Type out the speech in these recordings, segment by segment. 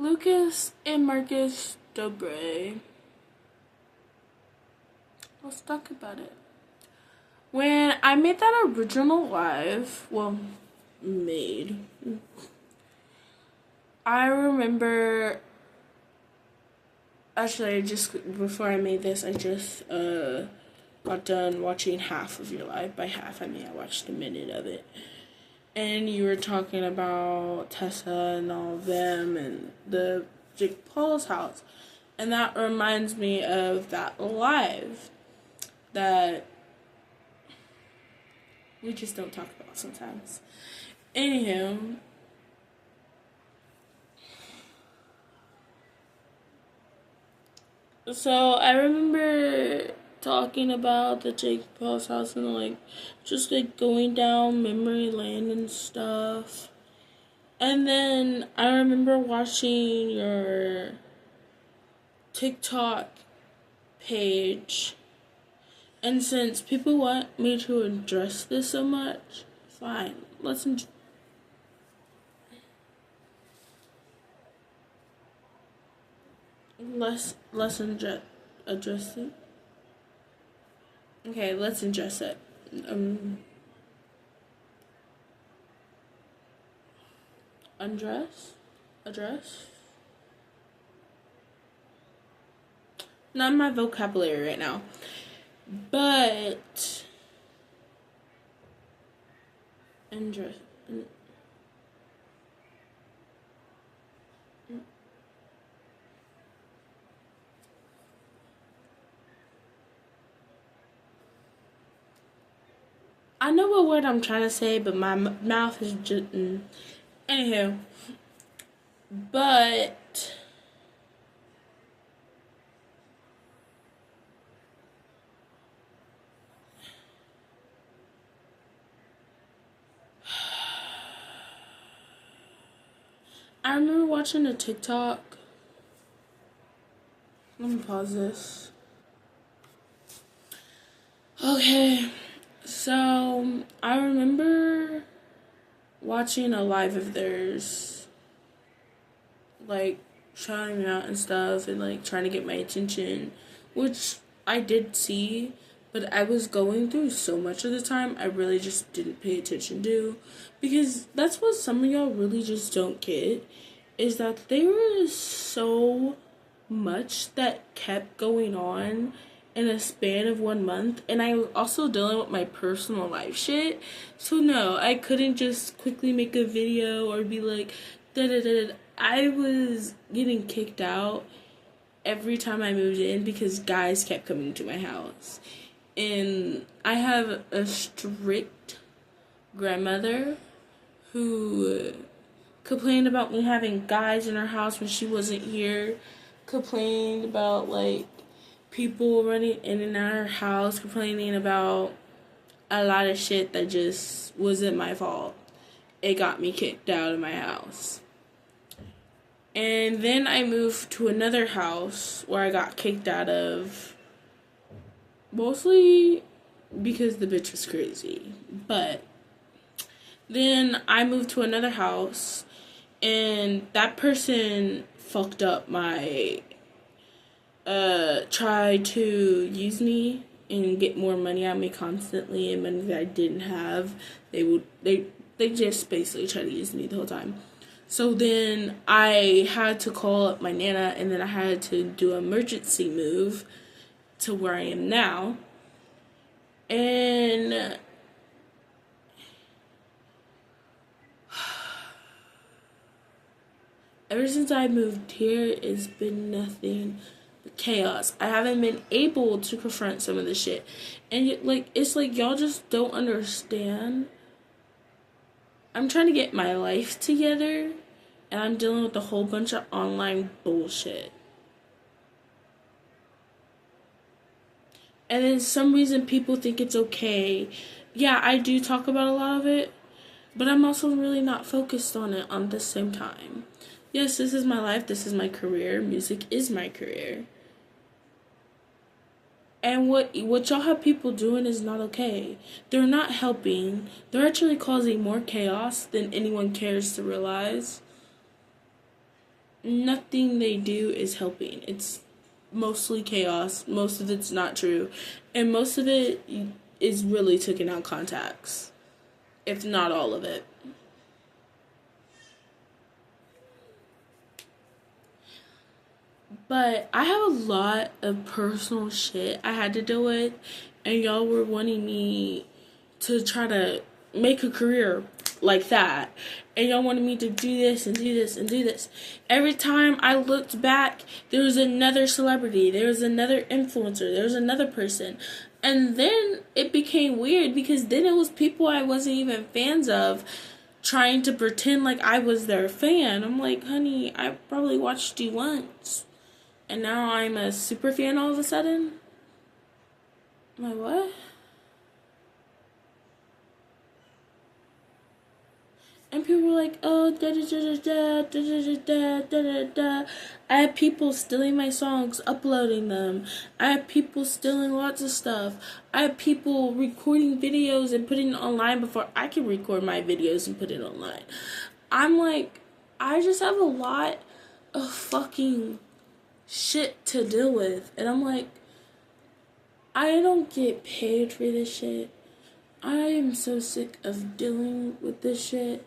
Lucas and Marcus Dobre. Let's talk about it. When I made that original live, made, I remember, actually, just before I made this, I just got done watching half of your live. By half, I mean I watched a minute of it. And you were talking about Tessa and all of them and the Jake Paul's house. And that reminds me of that live that we just don't talk about sometimes. Anywho, so I remember talking about the Jake Paul's house and just going down memory lane and stuff. And then I remember watching your TikTok page. And since people want me to address this so much, fine. Let's address it. Okay, let's address it. Address. Not my vocabulary right now. But I know what word I'm trying to say, but my mouth is just anywho. But I remember watching a TikTok. Let me pause this. Okay, so I remember watching a live of theirs, shouting me out and stuff and trying to get my attention, which I did see, but I was going through so much of the time I really just didn't pay attention to, because that's what some of y'all really just don't get, is that there was so much that kept going on in a span of 1 month, and I was also dealing with my personal life shit, so no, I couldn't just quickly make a video or be like, da-da-da-da. I was getting kicked out every time I moved in because guys kept coming to my house. And I have a strict grandmother who complained about me having guys in her house when she wasn't here, complained about people running in and out of her house, complaining about a lot of shit that just wasn't my fault. It got me kicked out of my house. And then I moved to another house where I got kicked out of, mostly because the bitch was crazy. But then I moved to another house, and that person fucked up my, tried to use me and get more money out of me constantly, and money that I didn't have. They just basically tried to use me the whole time. So then I had to call up my nana, and then I had to do an emergency move to where I am now. And ever since I moved here, it's been nothing but chaos. I haven't been able to confront some of the shit. And it's like y'all just don't understand. I'm trying to get my life together, and I'm dealing with a whole bunch of online bullshit. And then some reason people think it's okay. Yeah, I do talk about a lot of it, but I'm also really not focused on it on the same time. Yes, this is my life, this is my career, music is my career. And what y'all have people doing is not okay. They're not helping. They're actually causing more chaos than anyone cares to realize. nothing they do is helping. It's mostly chaos. Most of it's not true. And most of it is really taking out contacts, if not all of it. But I have a lot of personal shit I had to deal with, and y'all were wanting me to try to make a career like that. And y'all wanted me to do this and do this and do this. Every time I looked back, there was another celebrity, there was another influencer, there was another person. And then it became weird because then it was people I wasn't even fans of trying to pretend like I was their fan. I'm like, honey, I probably watched you once. And now I'm a super fan all of a sudden? I'm like, what? And people were like, oh, da-da-da-da-da. I had people stealing my songs, uploading them. I had people stealing lots of stuff. I had people recording videos and putting it online before I could record my videos and put it online. I'm like, I just have a lot of fucking shit to deal with. And I'm like, I don't get paid for this shit. I am so sick of dealing with this shit.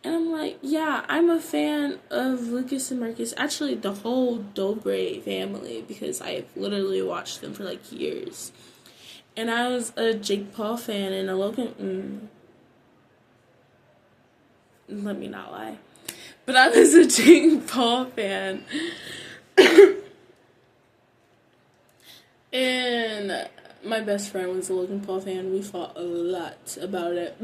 And I'm like, yeah, I'm a fan of Lucas and Marcus. Actually, the whole Dobre family, because I have literally watched them for like years. And I was a Jake Paul fan and a Logan. Let me not lie. But I was a Jake Paul fan. And my best friend was a Logan Paul fan. We fought a lot about it.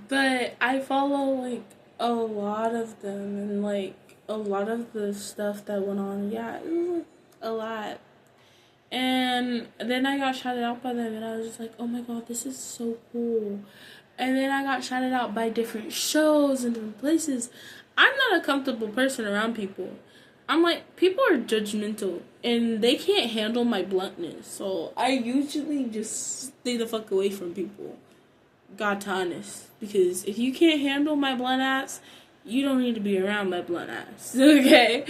But I follow, like, a lot of them. And, like, a lot of the stuff that went on. Yeah, it was, like, a lot. And then I got shouted out by them. And I was just like, oh, my God, this is so cool. And then I got shouted out by different shows and different places. I'm not a comfortable person around people. I'm like, people are judgmental, and they can't handle my bluntness, so I usually just stay the fuck away from people. God to honest, because if you can't handle my blunt ass, you don't need to be around my blunt ass, okay?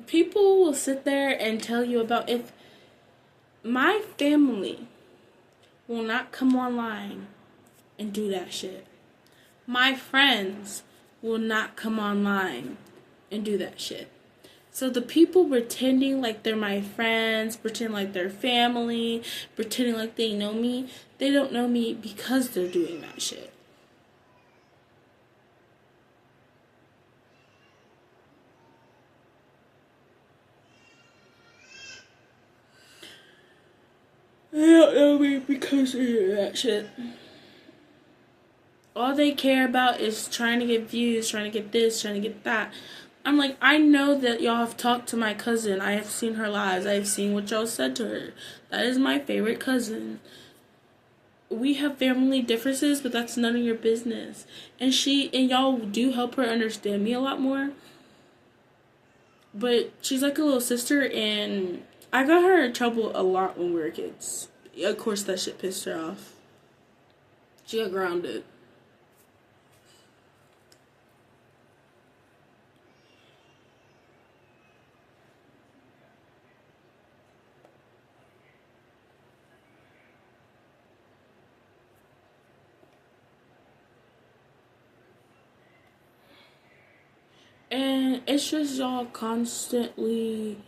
People will sit there and tell you about, if my family will not come online and do that shit. My friends will not come online and do that shit. So the people pretending like they're my friends, pretending like they're family, pretending like they know me, they don't know me because they're doing that shit. They don't know me because they do that shit. All they care about is trying to get views, trying to get this, trying to get that. I'm like, I know that y'all have talked to my cousin. I have seen her lives. I have seen what y'all said to her. That is my favorite cousin. We have family differences, but that's none of your business. And y'all do help her understand me a lot more. But she's like a little sister, and I got her in trouble a lot when we were kids. Of course, that shit pissed her off. She got grounded. And it's just y'all constantly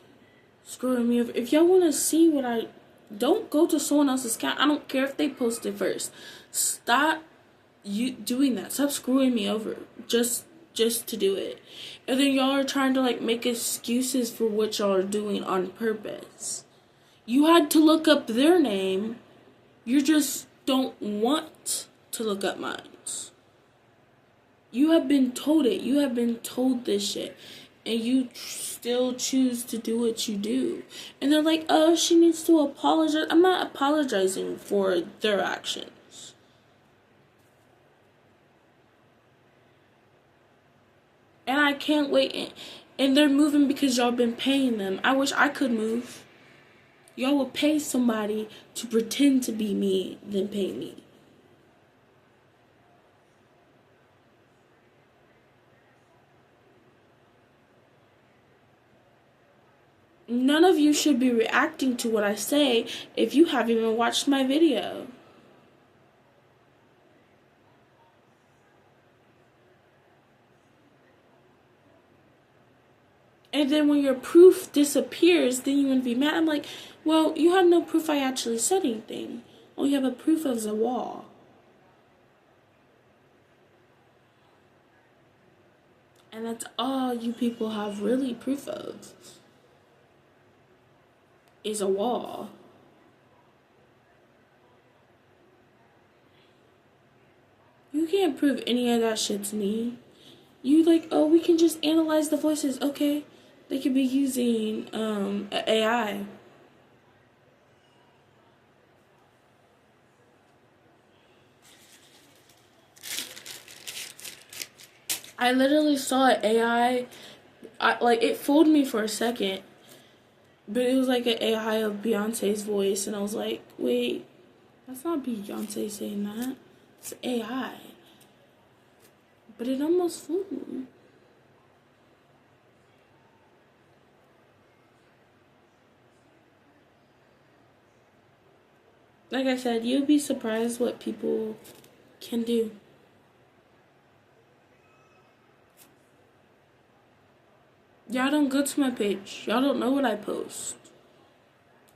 screwing me over. If y'all want to see what don't go to someone else's account. I don't care if they post it first. Stop you doing that. Stop screwing me over. Just to do it. And then y'all are trying to like make excuses for what y'all are doing on purpose. You had to look up their name. You just don't want to look up mine. You have been told it. You have been told this shit. And you still choose to do what you do. And they're like, oh, she needs to apologize. I'm not apologizing for their actions. And I can't wait. And they're moving because y'all been paying them. I wish I could move. Y'all would pay somebody to pretend to be me than pay me. none of you should be reacting to what I say if you haven't even watched my video. And then when your proof disappears, then you want to be mad. I'm like, well, you have no proof I actually said anything. All you have a proof of is a wall. And that's all you people have really proof of, is a wall. You can't prove any of that shit to me. You like, oh, we can just analyze the voices. Okay, they could be using AI. I literally saw an AI. Like, it fooled me for a second, but it was like an AI of Beyonce's voice, and I was like, wait, that's not Beyonce saying that. It's AI. But it almost fooled me. Like I said, you'll be surprised what people can do. Y'all don't go to my page. Y'all don't know what I post.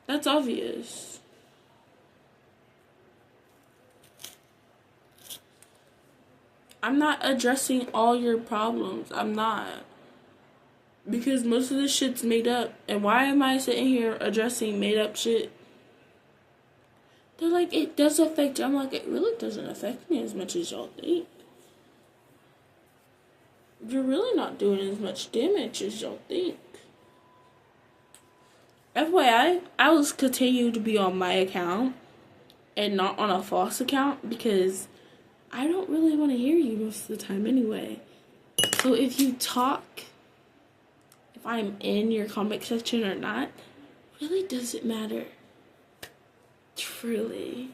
That's obvious. I'm not addressing all your problems. I'm not. Because most of this shit's made up. And why am I sitting here addressing made up shit? They're like, it does affect you. I'm like, it really doesn't affect me as much as y'all think. You're really not doing as much damage as y'all think. FYI, I will continue to be on my account and not on a false account because I don't really want to hear you most of the time anyway. So if you talk, if I'm in your comment section or not, really doesn't matter. Truly.